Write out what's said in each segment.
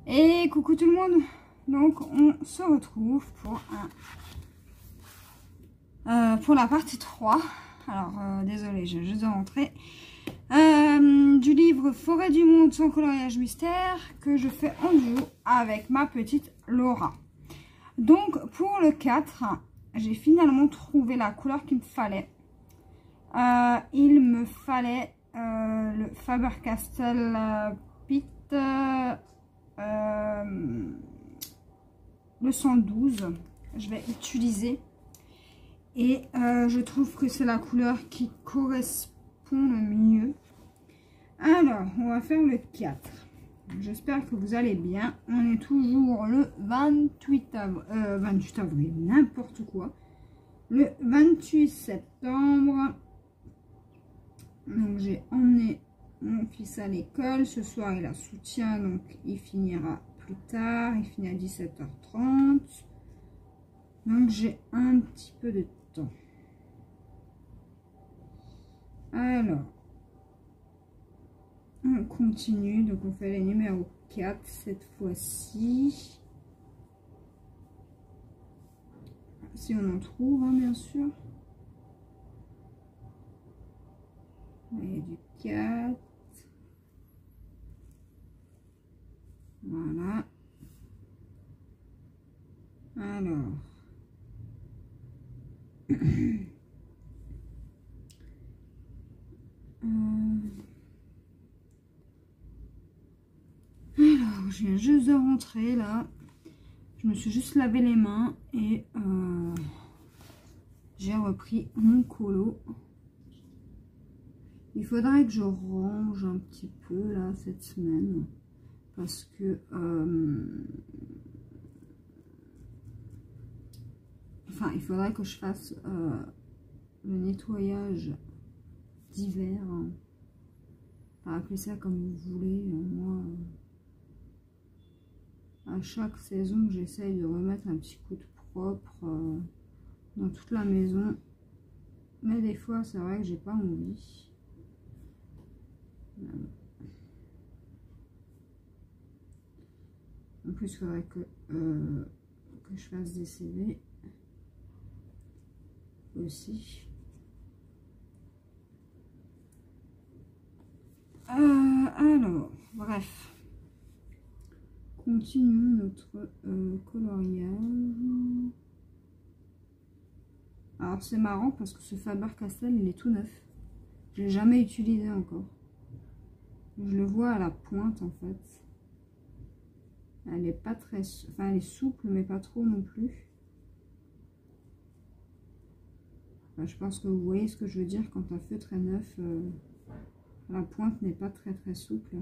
Et coucou tout le monde. Donc on se retrouve pour la partie 3. Alors désolé, j'ai juste de rentrer. Du livre Forêt du monde sans coloriage mystère que je fais en duo avec ma petite Laura. Donc pour le 4, j'ai finalement trouvé la couleur qu'il me fallait. Il me fallait le Faber-Castell Pitt le 112. Je vais utiliser et je trouve que c'est la couleur qui correspond le mieux. Alors on va faire le 4. J'espère que vous allez bien. On est toujours le 28 avril, n'importe quoi. Le 28 septembre. Donc j'ai emmené mon fils à l'école. Ce soir il a soutien, donc il finira plus tard. Il finit à 17h30. Donc j'ai un petit peu de temps. Alors, on continue. Donc on fait les numéros 4 cette fois-ci. Si on en trouve, hein, bien sûr. Et du 4. Voilà. Alors. Alors, je viens juste de rentrer là. Je me suis juste lavé les mains et j'ai repris mon colo. Il faudrait que je range un petit peu là cette semaine parce que enfin il faudrait que je fasse le nettoyage d'hiver. Appelez ça comme vous voulez. Moi, à chaque saison, j'essaye de remettre un petit coup de propre dans toute la maison. Mais des fois, c'est vrai que j'ai pas envie. En plus, il faudrait que je fasse des CV aussi. Alors, bref. Continuons notre coloriage. Alors, c'est marrant parce que ce Faber-Castell, il est tout neuf. Je l'ai jamais utilisé encore. Je le vois à la pointe, en fait. Elle est pas très... Enfin, elle est souple, mais pas trop non plus. Enfin, je pense que vous voyez ce que je veux dire quand un feutre est neuf. La pointe n'est pas très souple.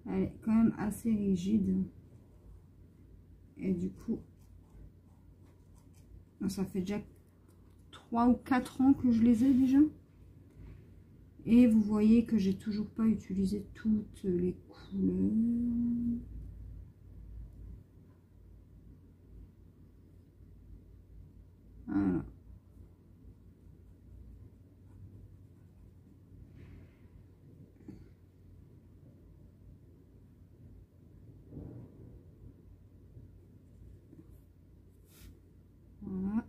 Elle est quand même assez rigide. Et du coup, ça fait déjà 3 ou 4 ans que je les ai déjà. Et vous voyez que j'ai toujours pas utilisé toutes les couleurs. Voilà. Voilà.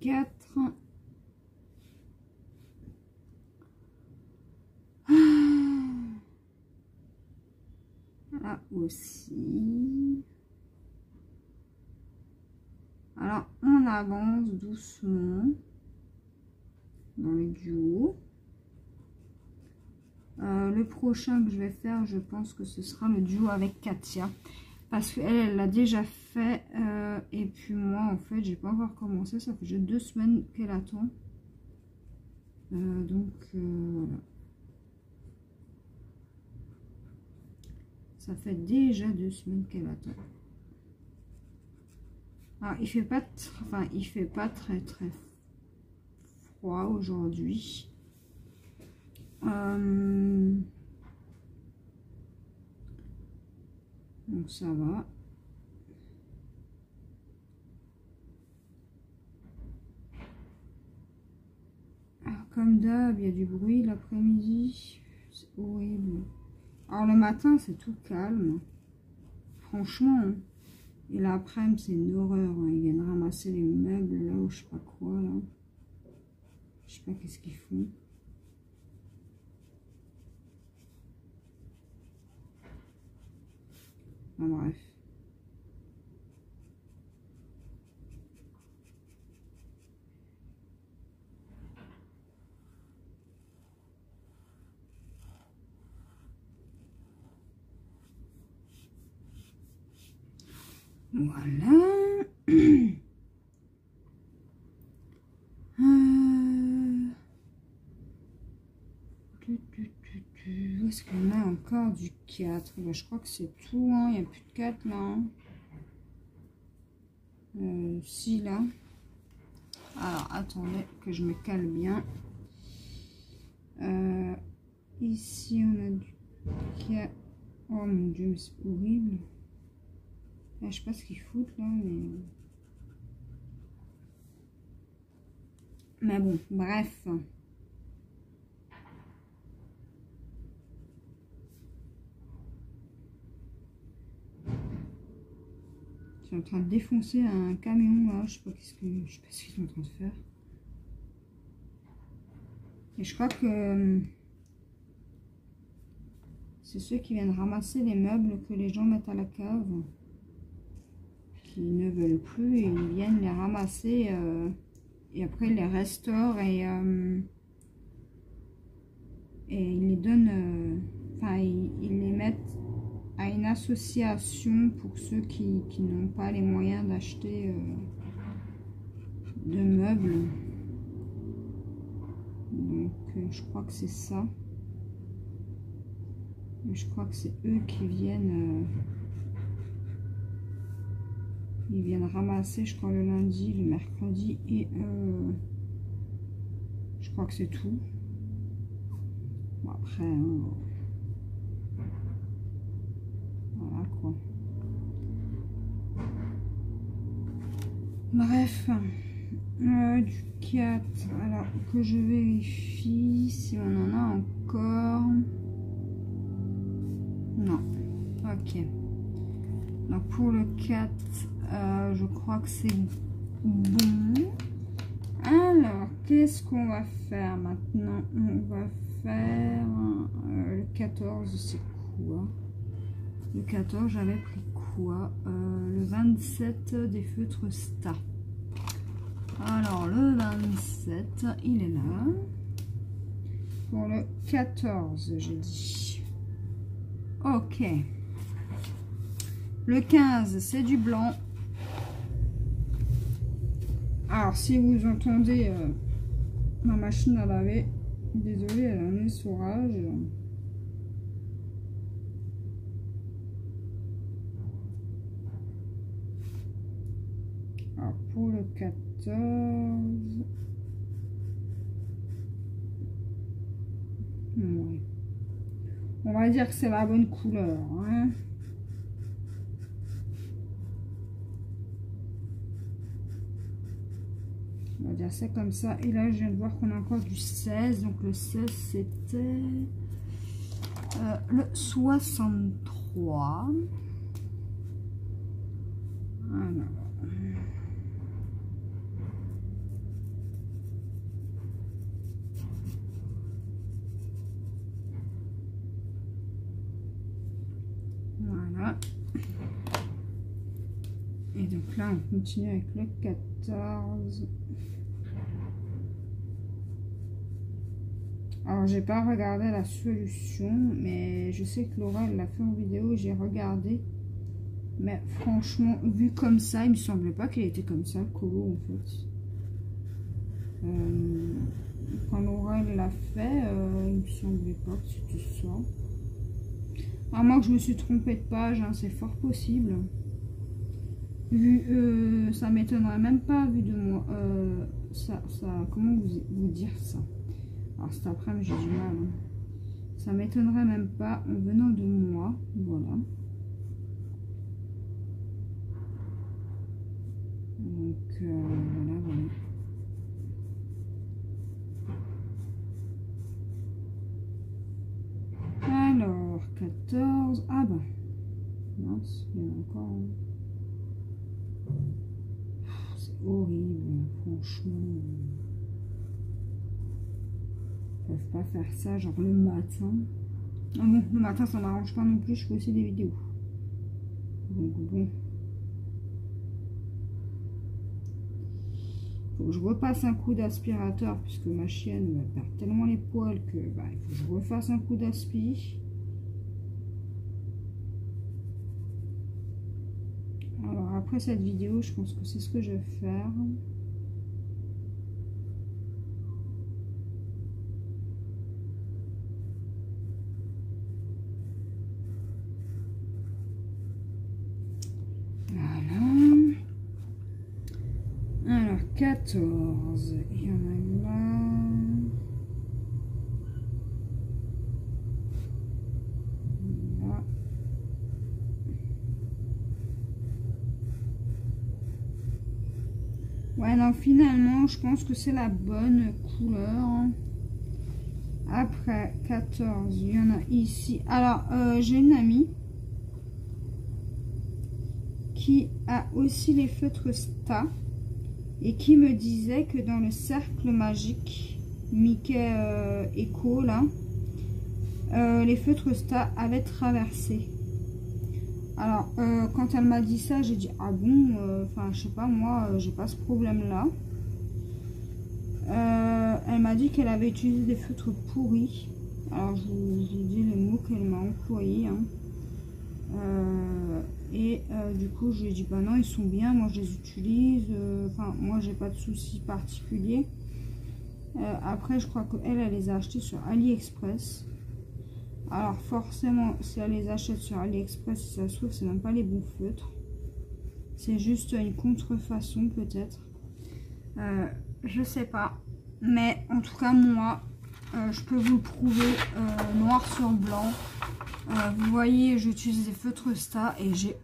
4. Là aussi. Alors, on avance doucement dans les duos. Le prochain que je vais faire, je pense que ce sera le duo avec Katia. Parce qu'elle, elle l'a déjà fait. Et puis moi, en fait, j'ai pas encore commencé. Ça fait déjà 2 semaines qu'elle attend. Donc, voilà. Ça fait déjà 2 semaines qu'elle attend. Alors, il fait pas très froid aujourd'hui. Donc ça va. Comme d'hab, il y a du bruit l'après-midi. C'est horrible. Alors le matin, c'est tout calme. Franchement. Hein. Et l'après-midi, c'est une horreur. Hein. Ils viennent ramasser les meubles là ou je sais pas quoi. Là. Je sais pas qu'est-ce qu'ils font. Enfin, bref. Voilà. Où est-ce qu'on a encore du 4? Ben, je crois que c'est tout. Hein. Il n'y a plus de 4 là. Hein. Si là. Alors attendez que je me cale bien. Ici on a du 4. Oh mon dieu, mais c'est horrible. Là, je sais pas ce qu'ils foutent là, mais bon, bref. Je suis en train de défoncer un camion là, je sais pas ce qu'ils sont en train de faire. Et je crois que c'est ceux qui viennent ramasser les meubles que les gens mettent à la cave, qui ne veulent plus, et ils viennent les ramasser et après ils les restaurent et ils les donnent, enfin ils les mettent à une association pour ceux qui n'ont pas les moyens d'acheter de meubles. Donc je crois que c'est ça. Je crois que c'est eux qui viennent ils viennent ramasser, je crois, le lundi, le mercredi et je crois que c'est tout. Bon, après voilà quoi. Bref, du 4, alors que je vérifie si on en a encore. Non, ok. Donc pour le 4, je crois que c'est bon. Alors, qu'est-ce qu'on va faire maintenant? On va faire le 14, c'est quoi? Le 14, j'avais pris quoi? Le 27 des feutres Sta. Alors, le 27, il est là. Pour le 14, j'ai dit. Ok. Le 15, c'est du blanc. Alors, si vous entendez ma machine à laver, désolée, elle a un essorage. Alors, pour le 14... Ouais. On va dire que c'est la bonne couleur, hein. On va dire ça comme ça. Et là, je viens de voir qu'on a encore du 16. Donc, le 16, c'était le 63. Alors. Voilà. Et donc là, on continue avec le 14. Alors, j'ai pas regardé la solution, mais je sais que Laura l'a fait en vidéo, j'ai regardé. Mais franchement, vu comme ça, il me semblait pas qu'il était comme ça, le colo, en fait. Quand Laura l'a fait, il me semblait pas que c'était ça. À moins que je me suis trompée de page, hein, c'est fort possible. Vu, ça m'étonnerait même pas, vu de moi. Comment vous dire ça? Alors cet après-midi, j'ai du mal. Hein. Ça m'étonnerait même pas en venant de moi. Voilà. Donc, voilà, voilà. 14. Ah bah. Mince, il y en a encore. C'est horrible, franchement. Ils peuvent pas faire ça, genre le matin. Ah bon, le matin, ça m'arrange pas non plus, je fais aussi des vidéos. Donc bon. Faut que je repasse un coup d'aspirateur, puisque ma chienne elle perd tellement les poils que bah, il faut que je refasse un coup d'aspi. Alors après cette vidéo, je pense que c'est ce que je vais faire. Voilà. Alors 14. Il y en a là. Là. Ouais, non, finalement, je pense que c'est la bonne couleur. Après 14, il y en a ici. Alors, j'ai une amie qui a aussi les feutres Sta et qui me disait que dans le cercle magique Mickey Echo, là, les feutres Sta avaient traversé. Alors, quand elle m'a dit ça, j'ai dit, ah bon, enfin, je sais pas, moi, j'ai pas ce problème-là. Elle m'a dit qu'elle avait utilisé des feutres pourris. Alors, je vous dis les mots qu'elle m'a employés. Hein. Du coup, je lui ai dit, bah non, ils sont bien, moi, je les utilise. Enfin, moi, j'ai pas de soucis particuliers. Après, je crois qu'elle, elle les a achetés sur AliExpress. Alors forcément, si elle les achète sur AliExpress, si ça se trouve, c'est même pas les bons feutres. C'est juste une contrefaçon peut-être. Je sais pas. Mais en tout cas, moi, je peux vous le prouver noir sur blanc. Vous voyez, j'utilise des feutres Sta et j'ai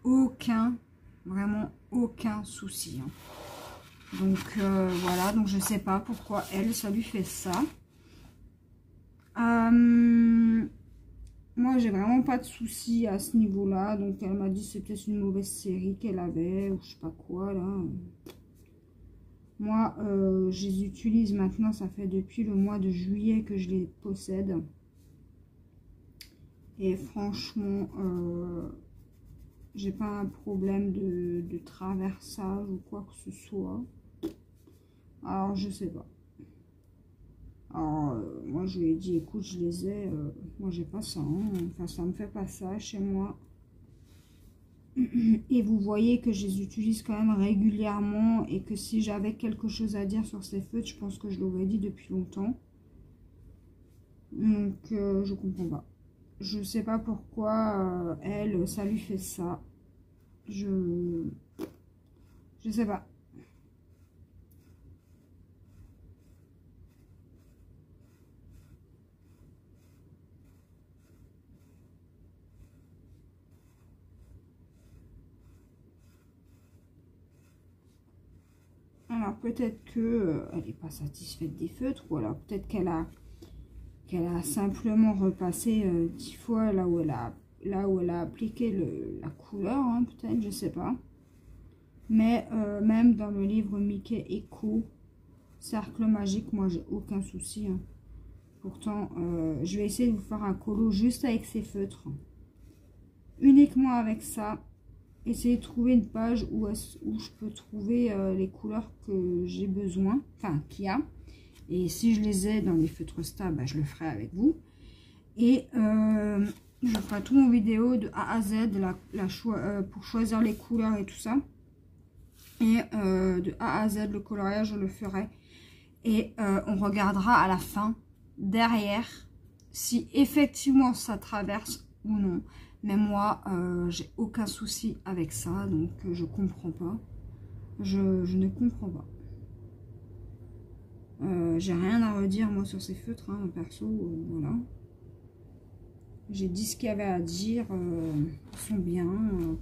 vraiment aucun souci. Hein. Donc voilà, donc je sais pas pourquoi elle, ça lui fait ça. Moi, j'ai vraiment pas de soucis à ce niveau-là. Donc, elle m'a dit que c'était une mauvaise série qu'elle avait ou je sais pas quoi, là. Moi, je les utilise maintenant. Ça fait depuis le mois de juillet que je les possède. Et franchement, j'ai pas un problème de traversage ou quoi que ce soit. Alors, je sais pas. Alors, moi, je lui ai dit, écoute, je les ai, moi, j'ai pas ça, hein. Enfin, ça me fait pas ça chez moi. Et vous voyez que je les utilise quand même régulièrement et que si j'avais quelque chose à dire sur ces feutres, je pense que je l'aurais dit depuis longtemps. Donc, je comprends pas. Je sais pas pourquoi, elle, ça lui fait ça. Je sais pas. Alors peut-être que elle n'est pas satisfaite des feutres, ou alors peut-être qu'elle a simplement repassé 10 fois là où elle a appliqué la couleur, hein, peut-être, je sais pas. Mais même dans le livre Mickey Echo, cercle magique, moi j'ai aucun souci. Hein. Pourtant, je vais essayer de vous faire un colo juste avec ces feutres. Uniquement avec ça. Essayer de trouver une page où je peux trouver les couleurs que j'ai besoin, enfin qu'il y a. Et si je les ai dans les feutres Sta, bah, je le ferai avec vous. Et je ferai tout mon vidéo de A à Z pour choisir les couleurs et tout ça. Et de A à Z, le coloriage, je le ferai. Et on regardera à la fin, derrière, si effectivement ça traverse ou non. Mais moi, j'ai aucun souci avec ça, donc je comprends pas. Je ne comprends pas. J'ai rien à redire, moi, sur ces feutres, hein, perso, voilà. J'ai dit ce qu'il y avait à dire, ils sont bien.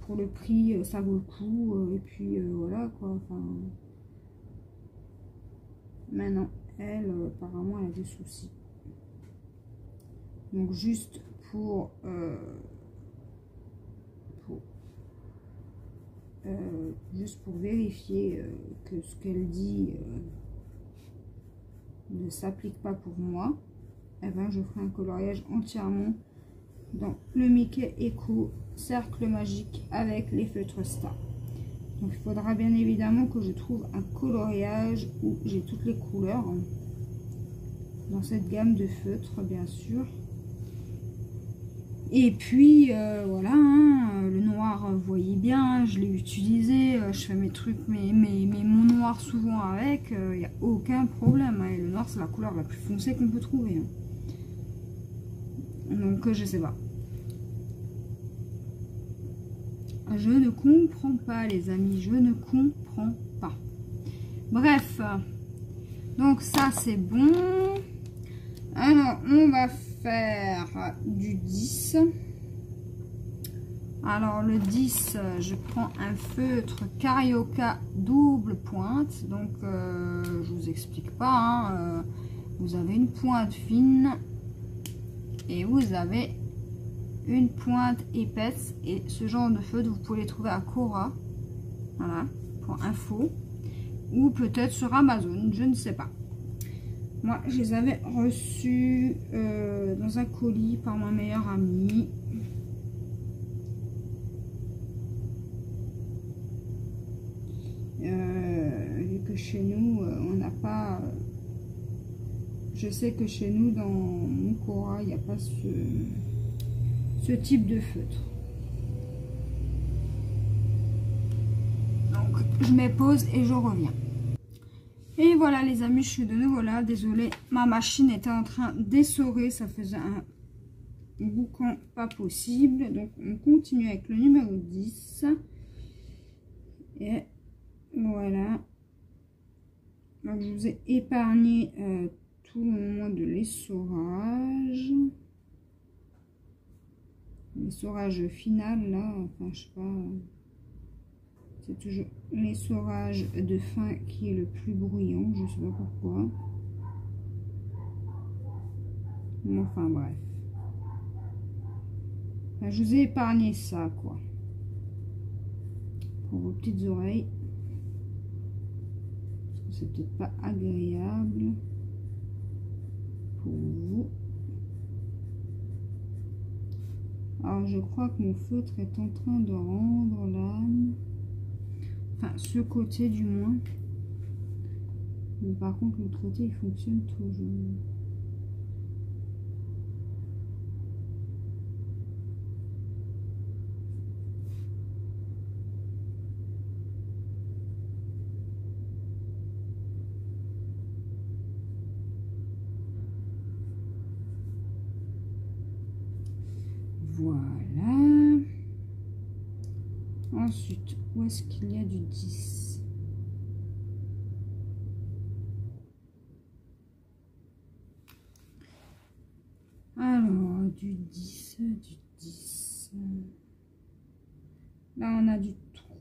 Pour le prix, ça vaut le coup, et puis voilà, quoi, enfin... Maintenant, elle, apparemment, elle a des soucis. Donc, juste pour juste pour vérifier que ce qu'elle dit ne s'applique pas pour moi, et ben je ferai un coloriage entièrement dans le Mickey Eco cercle magique avec les feutres Star. Donc il faudra bien évidemment que je trouve un coloriage où j'ai toutes les couleurs dans cette gamme de feutres, bien sûr. Et puis voilà, hein, le noir, vous voyez bien, je l'ai utilisé, je fais mes trucs, mon noir souvent avec, il n'y a aucun problème. Hein, et le noir, c'est la couleur la plus foncée qu'on peut trouver. Hein. Donc je sais pas. Je ne comprends pas, les amis, je ne comprends pas. Bref, donc ça c'est bon. Alors, on va faire du 10. Alors, le 10, je prends un feutre Carioca double pointe. Donc, je vous explique pas. Hein, vous avez une pointe fine et vous avez une pointe épaisse. Et ce genre de feutre, vous pouvez les trouver à Cora. Voilà, pour info. Ou peut-être sur Amazon, je ne sais pas. Moi, je les avais reçus dans un colis par ma meilleure amie. Vu que chez nous, on n'a pas... je sais que chez nous, dans mon Cora, il n'y a pas ce type de feutre. Donc, je mets pause et je reviens. Et voilà les amis, je suis de nouveau là. Désolée, ma machine était en train d'essorer. Ça faisait un boucan pas possible. Donc on continue avec le numéro 10. Et voilà. Donc je vous ai épargné tout le moment de l'essorage. L'essorage final là, enfin je sais pas. C'est toujours l'essorage de fin qui est le plus bruyant, je sais pas pourquoi. Enfin bref. Enfin, je vous ai épargné ça quoi. Pour vos petites oreilles. Parce que c'est peut-être pas agréable pour vous. Alors je crois que mon feutre est en train de rendre l'âme. Enfin, ce côté du moins. Mais par contre, l'autre côté, il fonctionne toujours. Voilà. Ensuite, où est-ce qu'il y a du 10? Alors, du 10. Là, on a du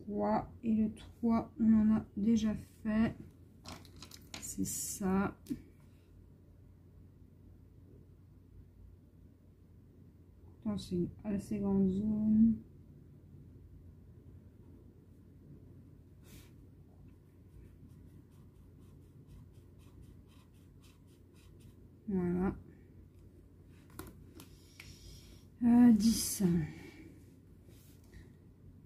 3. Et le 3, on en a déjà fait. C'est ça. C'est une assez grande zone. Voilà. 10.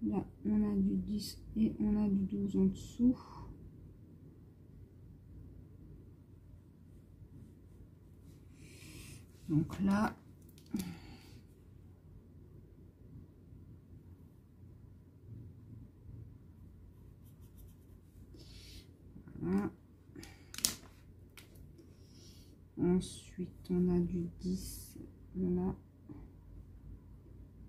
Là, on a du 10 et on a du 12 en dessous. Donc là, voilà. Ensuite, on a du 10 là.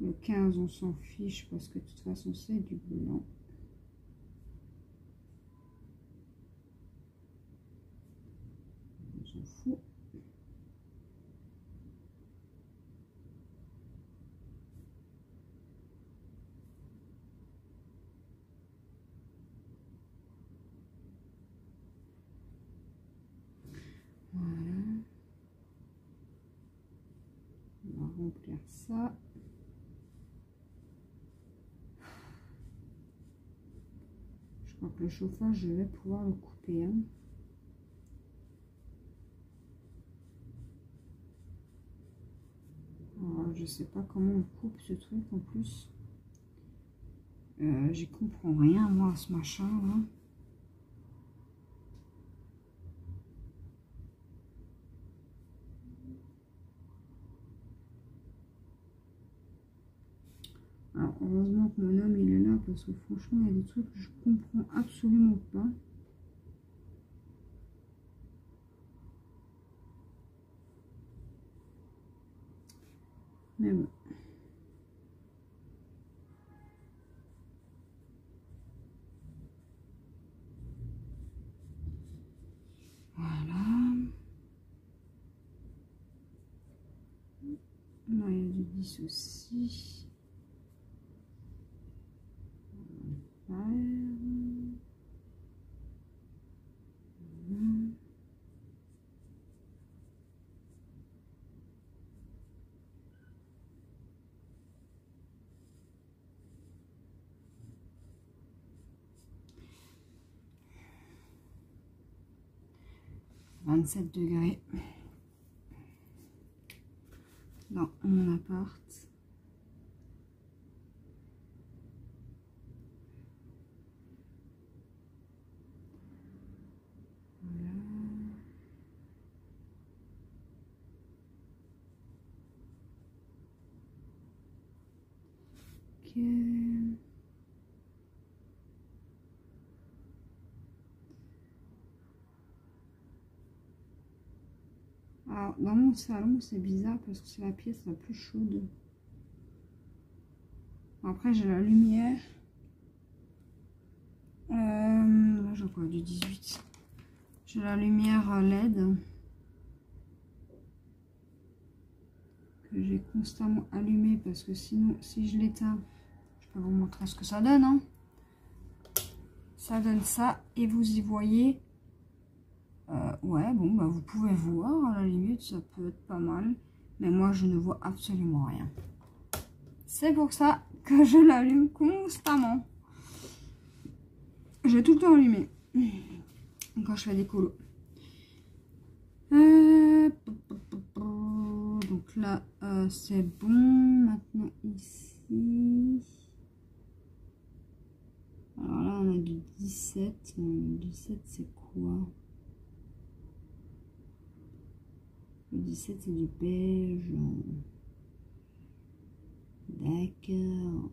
Le 15, on s'en fiche parce que de toute façon, c'est du blanc. On s'en fout. Voilà. On va remplir ça. crois que le chauffage, je vais pouvoir le couper. Hein. Alors, je sais pas comment on coupe ce truc en plus. J'y comprends rien moi à ce machin là. Alors heureusement que mon homme il est là parce que franchement il y a des trucs que je comprends absolument pas. Mais bon. Voilà. Là il y a du 10 aussi. Voilà. 27 degrés dans mon appart. Voilà. Ok. Alors, dans mon salon, c'est bizarre parce que c'est la pièce la plus chaude. Après, j'ai la lumière. Là, j'ai quoi, du 18. J'ai la lumière LED que j'ai constamment allumée parce que sinon, si je l'éteins, je peux vous montrer ce que ça donne. Hein. Ça donne ça et vous y voyez. Ouais, bon, bah, vous pouvez voir, à la limite, ça peut être pas mal. Mais moi, je ne vois absolument rien. C'est pour ça que je l'allume constamment. Je l'ai tout le temps allumé. Quand je fais des colos. Donc là, c'est bon. Maintenant, ici. Alors là, on a du 17. Le 17, c'est quoi? Le 17, c'est du beige. D'accord.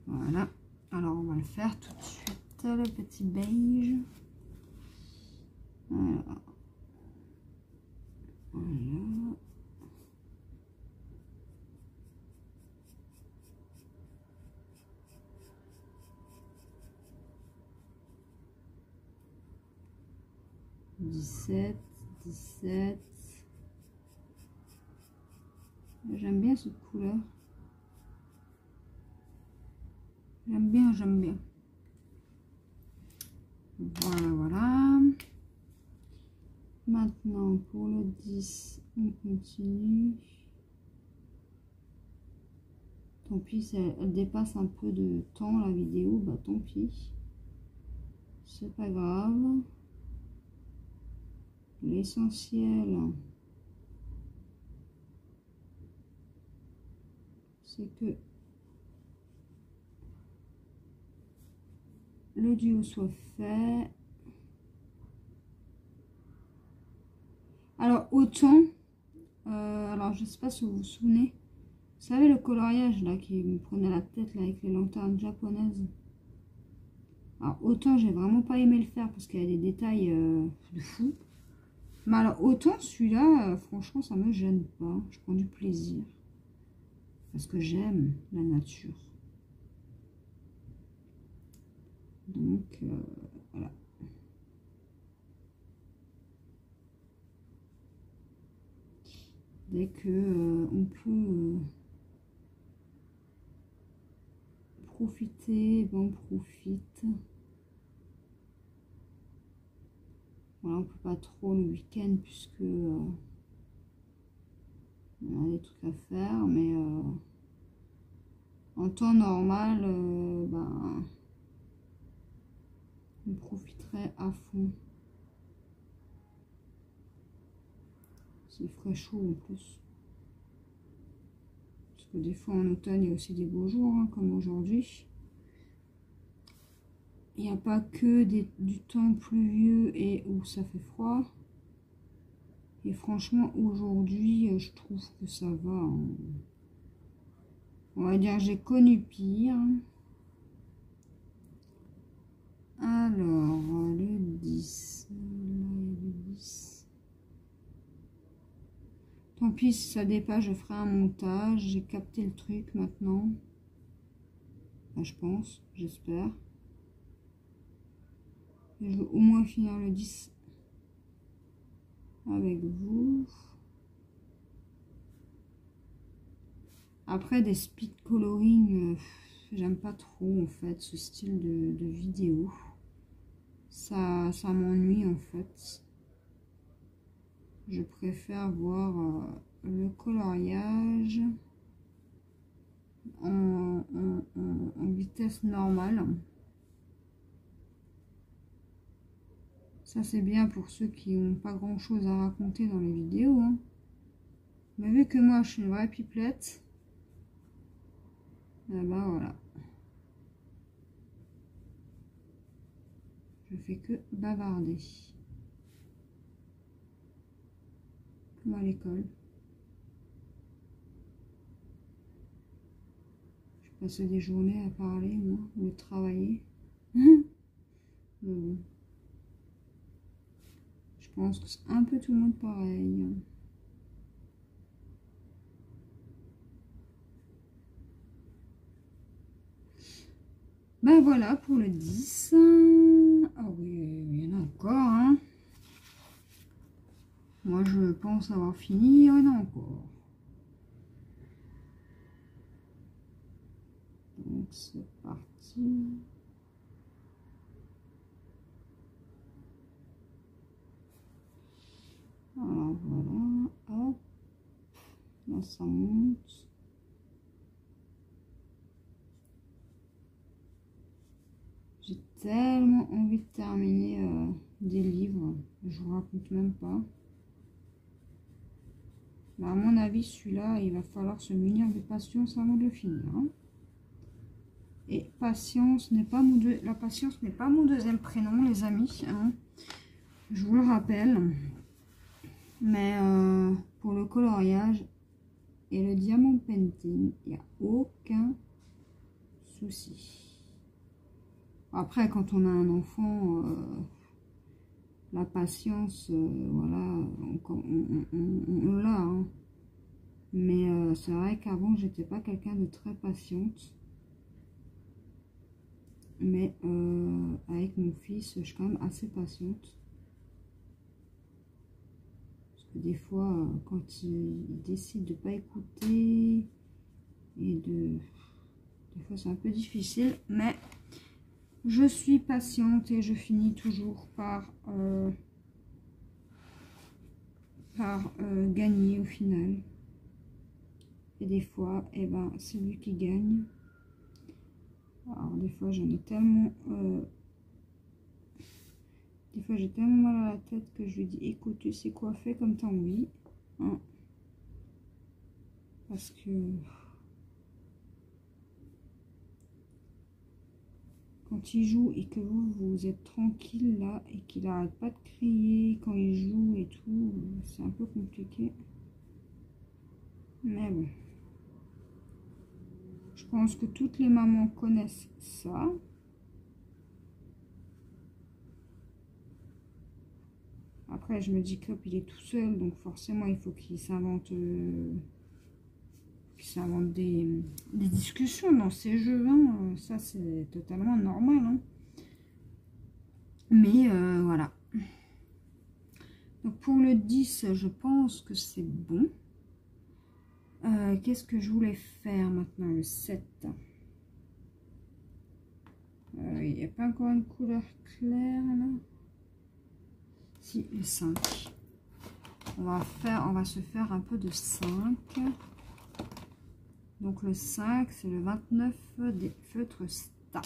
Voilà. Alors, on va le faire tout de suite. Le petit beige. Voilà. Voilà. Dix-sept. J'aime bien cette couleur. J'aime bien. Voilà, voilà. Maintenant, pour le 10, on continue. Tant pis, si elle dépasse un peu de temps, la vidéo, bah tant pis. C'est pas grave. L'essentiel, c'est que le duo soit fait. Alors autant, alors je sais pas si vous vous souvenez, vous savez le coloriage là qui me prenait la tête là avec les lanternes japonaises. Alors autant j'ai vraiment pas aimé le faire parce qu'il y a des détails de fou. Mais alors autant celui-là, franchement ça me gêne pas, je prends du plaisir. Parce que j'aime la nature. Donc voilà. Dès que on peut profiter, ben on profite. Voilà, on peut pas trop le week-end puisque on a des trucs à faire, mais En temps normal, on profiterait à fond. Il ferait chaud en plus. Parce que des fois en automne, il y a aussi des beaux jours, hein, comme aujourd'hui. Il n'y a pas que du temps pluvieux et où ça fait froid. Et franchement, aujourd'hui, je trouve que ça va. Hein. On va dire, j'ai connu pire. Alors, le 10. Là, il y a le 10. Tant pis, si ça dépasse, je ferai un montage. J'ai capté le truc maintenant. Enfin, je pense, j'espère. Je veux au moins finir le 10 avec vous. Après, des speed coloring, j'aime pas trop en fait ce style de vidéo. Ça m'ennuie en fait. Je préfère voir le coloriage en vitesse normale. Ça c'est bien pour ceux qui n'ont pas grand chose à raconter dans les vidéos. Hein. Mais vu que moi je suis une vraie pipelette, et ben voilà. Je fais que bavarder. Comme à l'école. Je passe des journées à parler, moi, ou à travailler. Mais bon. Je pense que c'est un peu tout le monde pareil. Ben voilà pour le 10. Ah oui, il y en a encore. Hein. Moi, je pense avoir fini. Il y en a encore. Donc, c'est parti. Alors, voilà. Hop. Là, ça monte. J'ai tellement envie de terminer des livres. Je vous raconte même pas. Mais à mon avis, celui-là, il va falloir se munir de patience avant de le finir. Hein. Et patience n'est pas la patience n'est pas mon deuxième prénom, les amis. Hein. Je vous le rappelle. Mais pour le coloriage et le diamond painting, il n'y a aucun souci. Après, quand on a un enfant, la patience, voilà, on l'a. Hein. Mais c'est vrai qu'avant, j'étais pas quelqu'un de très patiente. Mais avec mon fils, je suis quand même assez patiente. Parce que des fois, quand il décide de pas écouter, des fois c'est un peu difficile, mais je suis patiente et je finis toujours par gagner au final. Et des fois, eh ben, c'est lui qui gagne. Alors des fois j'en ai tellement des fois j'ai tellement mal à la tête que je lui dis écoute, tu sais quoi, fais comme t'as envie, hein, parce que quand il joue et que vous êtes tranquille là et qu'il n'arrête pas de crier quand il joue et tout, c'est un peu compliqué, mais bon, je pense que toutes les mamans connaissent ça. Après, je me dis que il est tout seul, donc forcément, il faut qu'il s'invente des discussions dans ces jeux. Hein. Ça, c'est totalement normal. Hein. Mais voilà. Donc, pour le 10, je pense que c'est bon. Qu'est-ce que je voulais faire maintenant, le 7? Il n'y a pas encore une couleur claire, là? Si, le 5. On va se faire un peu de 5. Donc le 5, c'est le 29 des feutres Sta.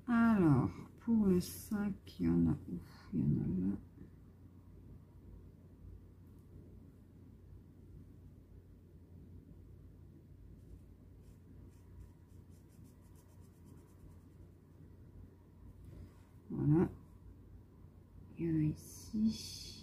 Alors, pour le 5, il y en a où? Il y en a là. Voilà. Il y en a ici.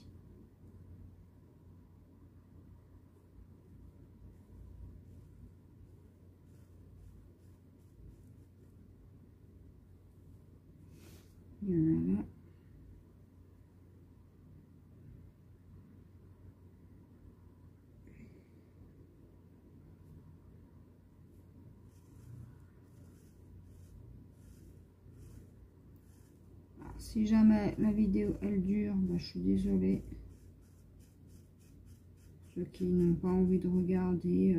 Il y en a là. Alors, si jamais la vidéo elle dure, bah, je suis désolée. Ceux qui n'ont pas envie de regarder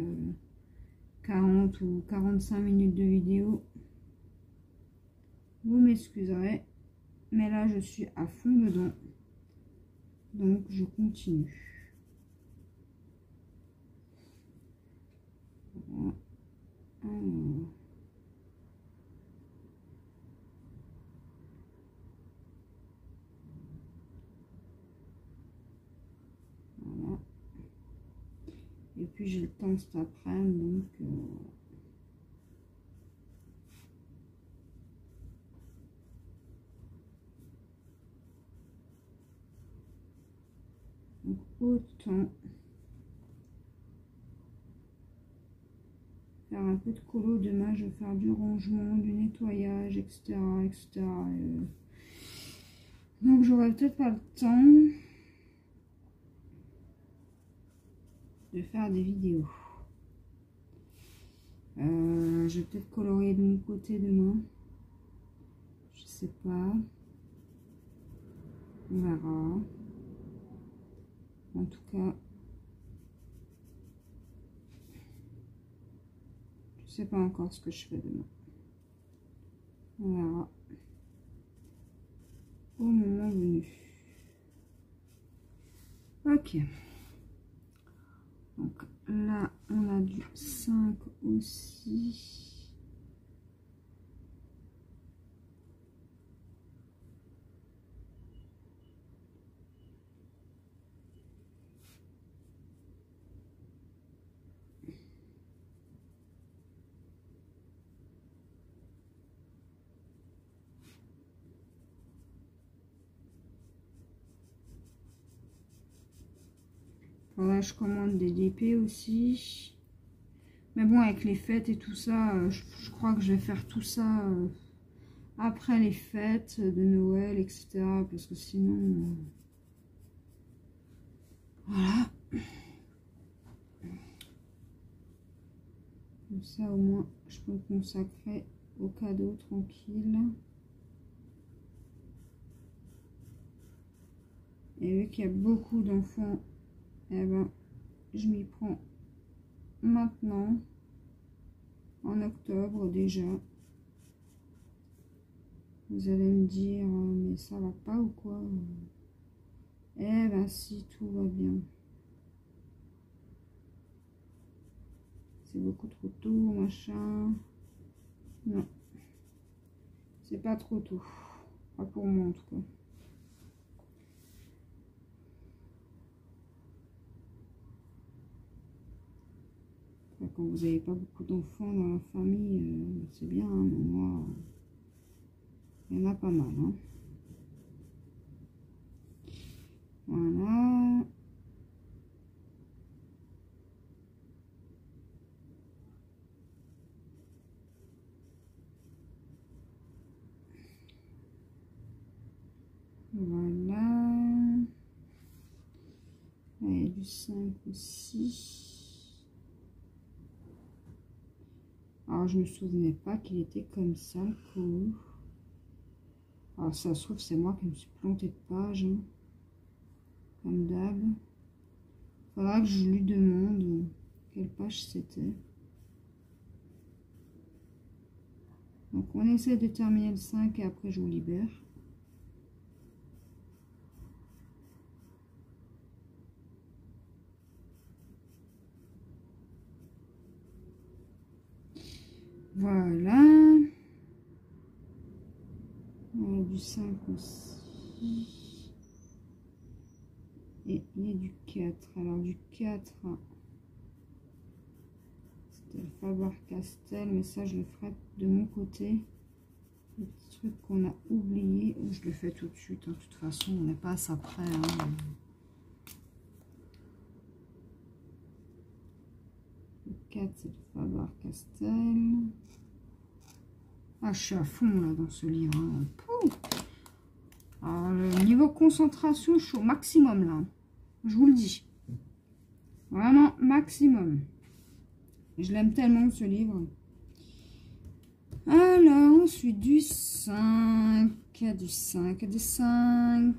40 ou 45 minutes de vidéo, vous m'excuserez. Mais là, je suis à fond dedans. Donc, je continue. Voilà. Alors. Voilà. Et puis, j'ai le temps cet après-midi. Donc, autant faire un peu de colo. Demain, je vais faire du rangement, du nettoyage, etc. etc. Donc, j'aurai peut-être pas le temps de faire des vidéos. Je vais peut-être colorier de mon côté demain. Je sais pas. On verra. En tout cas, je sais pas encore ce que je fais demain. On verra au moment venu. Ok. Donc là, on a du 5 aussi. Voilà, je commande des DP aussi. Mais bon, avec les fêtes et tout ça, je crois que je vais faire tout ça après les fêtes de Noël, etc. Parce que sinon... voilà. Comme ça, au moins, je peux me consacrer aux cadeaux tranquille. Et vu qu'il y a beaucoup d'enfants, eh ben, je m'y prends maintenant, en octobre déjà. Vous allez me dire, mais ça va pas ou quoi? Eh ben si, tout va bien. C'est beaucoup trop tôt, machin. Non. C'est pas trop tôt. Pas pour moi en tout cas. Enfin, quand vous n'avez pas beaucoup d'enfants dans la famille, c'est bien, hein, mais moi, il y en a pas mal. Hein. Voilà. Voilà. Il y a du 5 aussi. Alors, je me souvenais pas qu'il était comme ça, le coup. Alors, ça se trouve, c'est moi qui me suis plantée de page. Hein. Comme d'hab. Faudra que je lui demande quelle page c'était. Donc, on essaie de terminer le 5 et après, je vous libère. Voilà. Il y a du 5 aussi. Et il y a du 4. Alors du 4, c'était le Faber-Castell, mais ça je le ferai de mon côté. Le petit truc qu'on a oublié, ou je le fais tout de suite. De toute façon, on n'est pas à ça près. Hein. Le 4, c'est le Faber-Castell. Ah, je suis à fond là dans ce livre. Hein. Alors, le niveau concentration, je suis au maximum là. Je vous le dis. Vraiment maximum. Je l'aime tellement ce livre. Alors, ensuite du 5. Du 5. Du 5.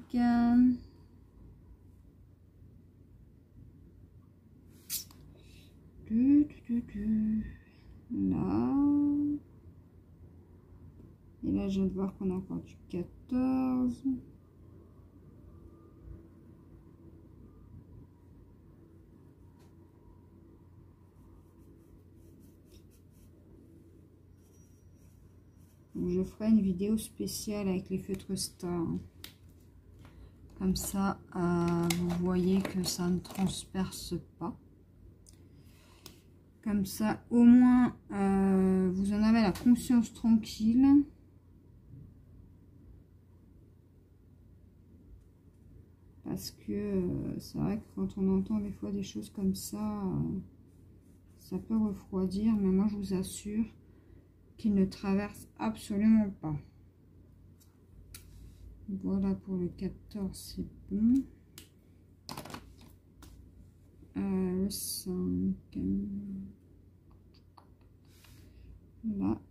Là. Et là, je viens de voir qu'on a encore du 14. Donc, je ferai une vidéo spéciale avec les feutres Star. Comme ça, vous voyez que ça ne transperce pas. Comme ça, au moins, vous en avez la conscience tranquille. Parce que c'est vrai que quand on entend des fois des choses comme ça, ça peut refroidir. Mais moi, je vous assure qu'il ne traverse absolument pas. Voilà pour le 14, c'est bon. Le 5. Là.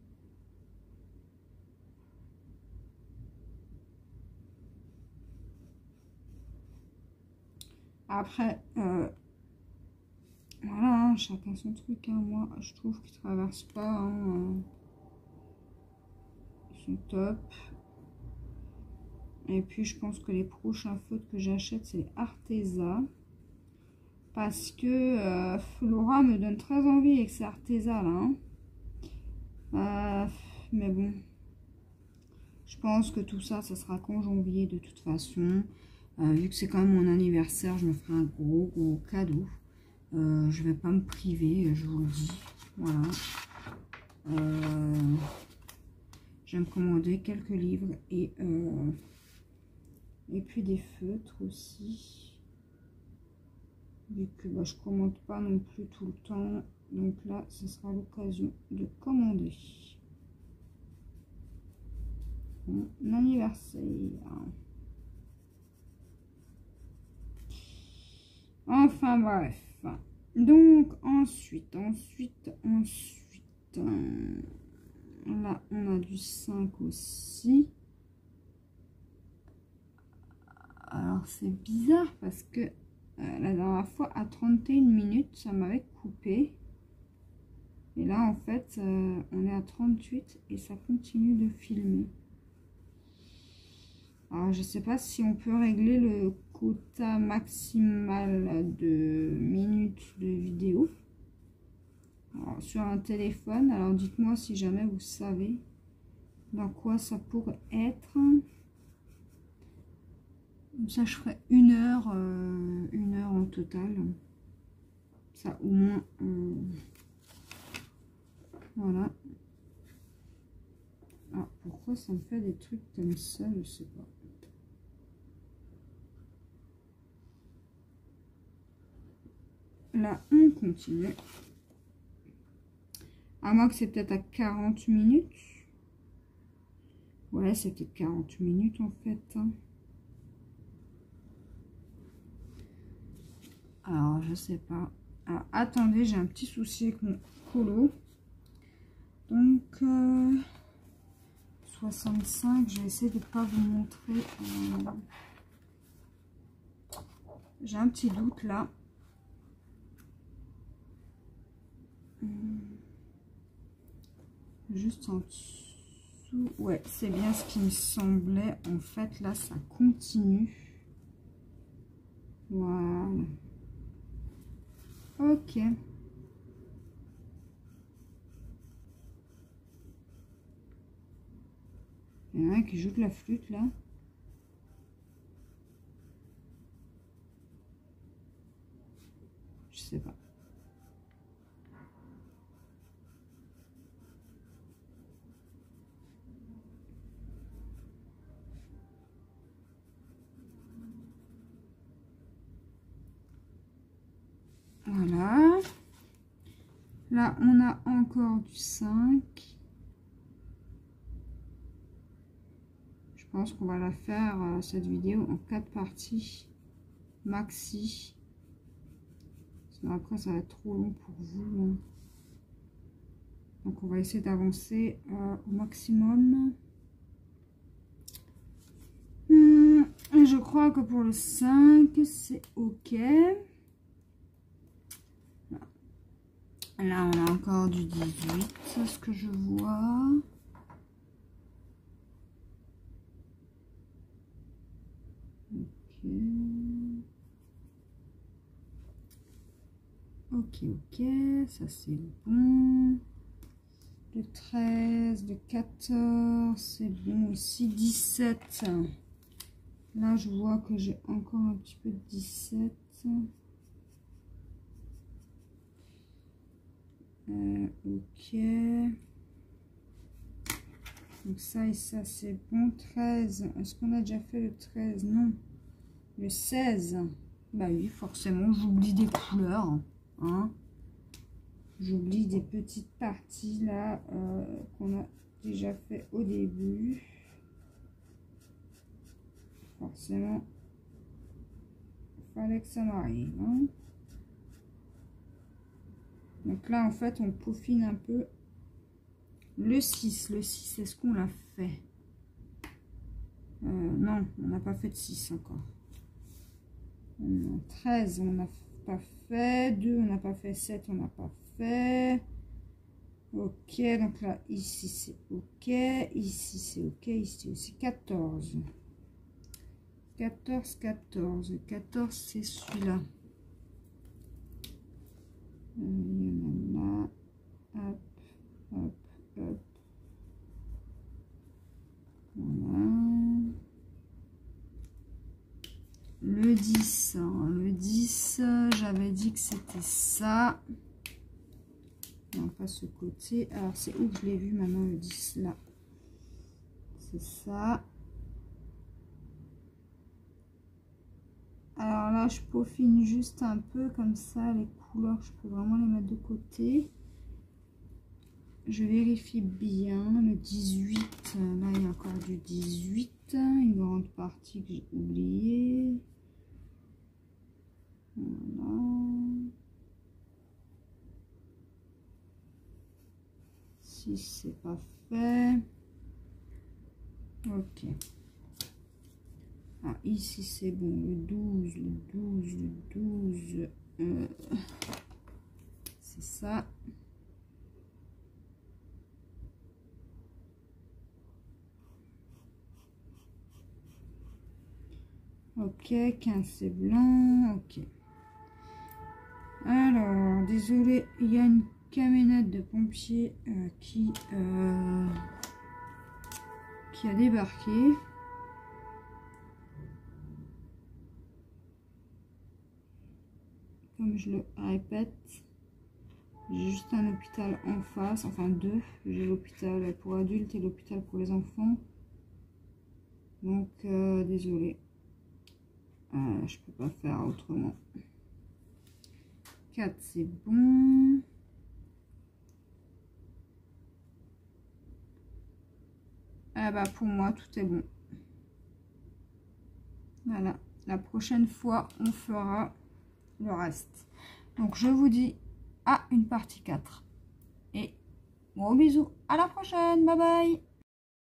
Après, voilà, hein, chacun son truc. Hein. Moi, je trouve qu'ils ne traversent pas. Hein, ils sont top. Et puis, je pense que les prochains feutres que j'achète, c'est les Arteza. Parce que Flora me donne très envie avec ces Arteza là. Hein. Mais bon, je pense que tout ça, ça sera qu'en janvier de toute façon. Vu que c'est quand même mon anniversaire, je me ferai un gros cadeau. Je vais pas me priver, je vous le dis. Voilà. Je vais me commander quelques livres et puis des feutres aussi. Vu que je commande pas non plus tout le temps. Donc là, ce sera l'occasion de commander. Mon anniversaire. Enfin bref. Donc ensuite. Là, on a du 5 aussi. Alors c'est bizarre parce que la dernière fois à 31 minutes, ça m'avait coupé. Et là en fait, on est à 38 et ça continue de filmer. Alors, je ne sais pas si on peut régler le quota maximal de minutes de vidéo. Alors, sur un téléphone. Alors, dites-moi si jamais vous savez dans quoi ça pourrait être. Comme ça, je ferai une heure en total. Ça, au moins, voilà. Ah, pourquoi ça me fait des trucs comme ça, je sais pas. Là, on continue. À moins que c'est peut-être à 40 minutes. Ouais, c'est peut-être 40 minutes en fait. Alors, je sais pas. Alors, attendez, j'ai un petit souci avec mon colo. Donc, 65, je vais essayer de ne pas vous montrer. J'ai un petit doute là. Juste en dessous. Ouais, c'est bien ce qui me semblait. En fait, là, ça continue. Voilà. Ok. y en a un qui joue de la flûte là. Je sais pas. Voilà. Là, on a encore du 5. Je pense qu'on va la faire, cette vidéo, en 4 parties. Maxi. Sinon, après, ça va être trop long pour vous. Hein. Donc, on va essayer d'avancer au maximum. Et je crois que pour le 5, c'est OK. Là, on a encore du 18, c'est ce que je vois. Ok, ça c'est bon. Le 13, le 14, c'est bon aussi. 17. Là, je vois que j'ai encore un petit peu de 17. Ok. Donc ça et ça, c'est bon. 13. Est-ce qu'on a déjà fait le 13? Non. Le 16. Bah oui, forcément, j'oublie des couleurs. Hein. J'oublie des petites parties là qu'on a déjà fait au début. Forcément, il fallait que ça m'arrive. Hein. Donc là, en fait, on peaufine un peu le 6. Le 6, est-ce qu'on l'a fait? Non, on n'a pas fait de 6 encore. 13, on n'a pas fait. 2, on n'a pas fait. 7, on n'a pas fait. Ok, donc là, ici, c'est OK. Ici, c'est OK. Ici aussi, 14. 14, 14. 14, c'est celui-là. Il y en a là. Hop, hop, hop. Voilà. Le 10. Le 10, j'avais dit que c'était ça. Non, pas ce côté. Alors, c'est où que je l'ai vu maintenant, le 10, là. C'est ça. Alors là, je peaufine juste un peu comme ça. Les couleurs, je peux vraiment les mettre de côté. Je vérifie bien. Le 18, là, il y a encore du 18. Une grande partie que j'ai oubliée. Voilà. Si c'est pas fait. Ok. Ah, ici c'est bon. Le 12, le 12, le 12. C'est ça. Ok, 15 c'est blanc. Ok. Alors, désolé, il y a une camionnette de pompiers qui a débarqué. Comme je le répète, j'ai juste un hôpital en face, enfin deux. J'ai l'hôpital pour adultes et l'hôpital pour les enfants. Donc, désolé. Je peux pas faire autrement. 4, c'est bon. Ah bah pour moi, tout est bon. Voilà. La prochaine fois, on fera le reste. Donc, je vous dis à une partie 4. Et gros bisous. À la prochaine. Bye bye.